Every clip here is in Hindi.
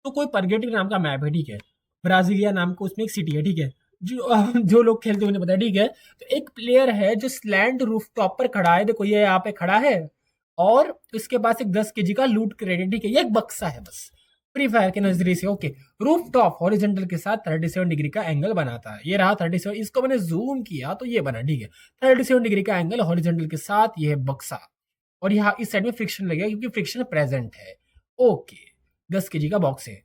तो कोई परगेटिव नाम का मैप है, ठीक है, ब्राजीलिया नाम का उसमें एक सिटी है, ठीक है, जो लोग खेलते हुए पता है, ठीक है। तो एक प्लेयर है जो स्लैंड रूफ टॉप पर खड़ा है, देखो ये यहाँ पे खड़ा है, और इसके पास एक 10 kg का लूट क्रेडिट, ठीक है, ये एक बक्सा है बस, फ्री फायर के नजरिए से, ओके। रूफ टॉप हॉरिजेंटल के साथ 37 डिग्री का एंगल बनाता है, ये रहा 37, इसको मैंने जूम किया तो ये बना, ठीक है, 37 डिग्री का एंगल हॉरिजेंटल के साथ, ये है बक्सा, और यहाँ इस साइड में फ्रिक्शन लगेगा क्योंकि फ्रिक्शन प्रेजेंट है, ओके। 10 kg का बॉक्स है,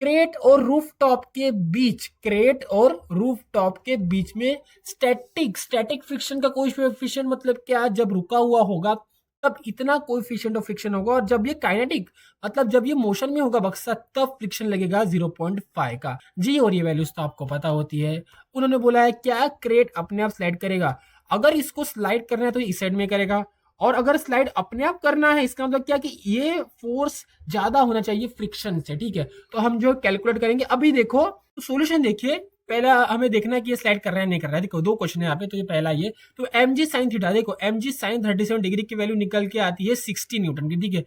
क्रेट और रूफ टॉप के बीच, क्रेट और रूफ टॉप के बीच में स्टैटिक फ्रिक्शन का कोएफिशिएंट मतलब क्या, जब रुका हुआ होगा तब इतना कोएफिशिएंट ऑफ फ्रिक्शन होगा, और जब ये काइनेटिक मतलब जब ये मोशन में होगा बक्सा, तब फ्रिक्शन लगेगा 0.5 का। जी और ये वैल्यूज तो आपको पता होती है। उन्होंने बोला है क्या क्रेट अपने आप स्लाइड करेगा, अगर इसको स्लाइड करना है तो इस साइड में करेगा, और अगर स्लाइड अपने आप करना है इसका मतलब क्या कि ये फोर्स ज्यादा होना चाहिए फ्रिक्शन से, ठीक है। तो हम जो कैलकुलेट करेंगे, अभी देखो तो सॉल्यूशन देखिए, पहला हमें देखना है कि ये स्लाइड कर रहा है नहीं कर रहा है, देखो 2 क्वेश्चन है यहाँ पे, तो ये पहला ये, तो mg sin थीटा, देखो mg sin 37 डिग्री की वैल्यू निकल के आती है 60 न्यूटन की, ठीक है,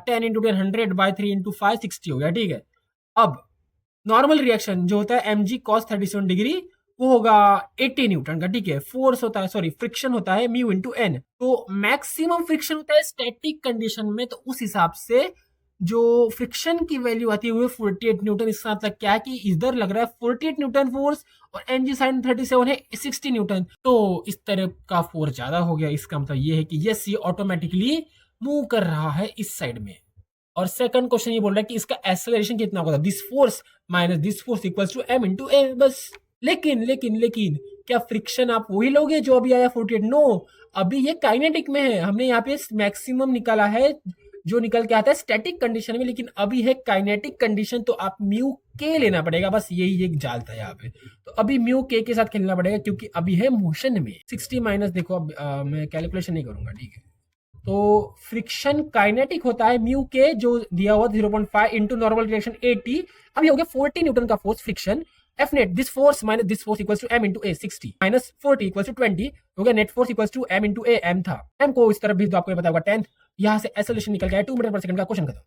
10 इंटू 10 100 बाई 3 इंटू 5 60 हो गया, ठीक है। अब नॉर्मल रिएक्शन जो होता है mg cos 37 डिग्री, वो होगा 80 न्यूटन का, ठीक है। फोर्स होता है, सॉरी फ्रिक्शन होता है म्यू इंटू एन, तो मैक्सिमम फ्रिक्शन होता है स्टैटिक कंडीशन में, तो उस हिसाब से जो फ्रिक्शन की वैल्यू आती है वो 48 न्यूटन। इसका मतलब क्या है कि इधर लग रहा है 48 न्यूटन फोर्स, और एनजी साइन 37 है 60 न्यूटन, तो इस तरह का फोर्स ज्यादा हो गया। इसका मतलब ये है कि यस, ये ऑटोमेटिकली मूव कर रहा है इस साइड में। और सेकंड क्वेश्चन ये बोल रहा है कि इसका एक्सेलरेशन कितना होगा, this force minus this force equals to m into a, बस। लेकिन क्या फ्रिक्शन आप वही लोगे जो अभी आया 48? नो, अभी ये काइनेटिक में है, हमने यहाँ पे मैक्सिमम निकाला है जो निकल के आता है स्टैटिक कंडीशन में, लेकिन अभी है काइनेटिक कंडीशन, तो आप म्यू के लेना पड़ेगा, बस यही एक जाल था यहाँ पे। तो अभी म्यू के साथ खेलना पड़ेगा क्योंकि अभी है मोशन में। 60 माइनस, देखो अब मैं कैलकुलेशन नहीं करूंगा, ठीक है। तो फ्रिक्शन काइनेटिक होता है म्यू के, जो दिया हुआ 0.5 इंटू नॉर्मल रिएक्शन 80, अभी हो गया 40 न्यूटन का force friction, F net this force minus this force equals to m into A, 60 minus 40 equals to 20 हो गया, net force equals to m into A, m था, m को इस तरफ भी तो आपको पता होगा 10, यहां से एक्सेलरेशन निकल गया है 2 मीटर पर सेकंड का। क्वेश्चन खत्म।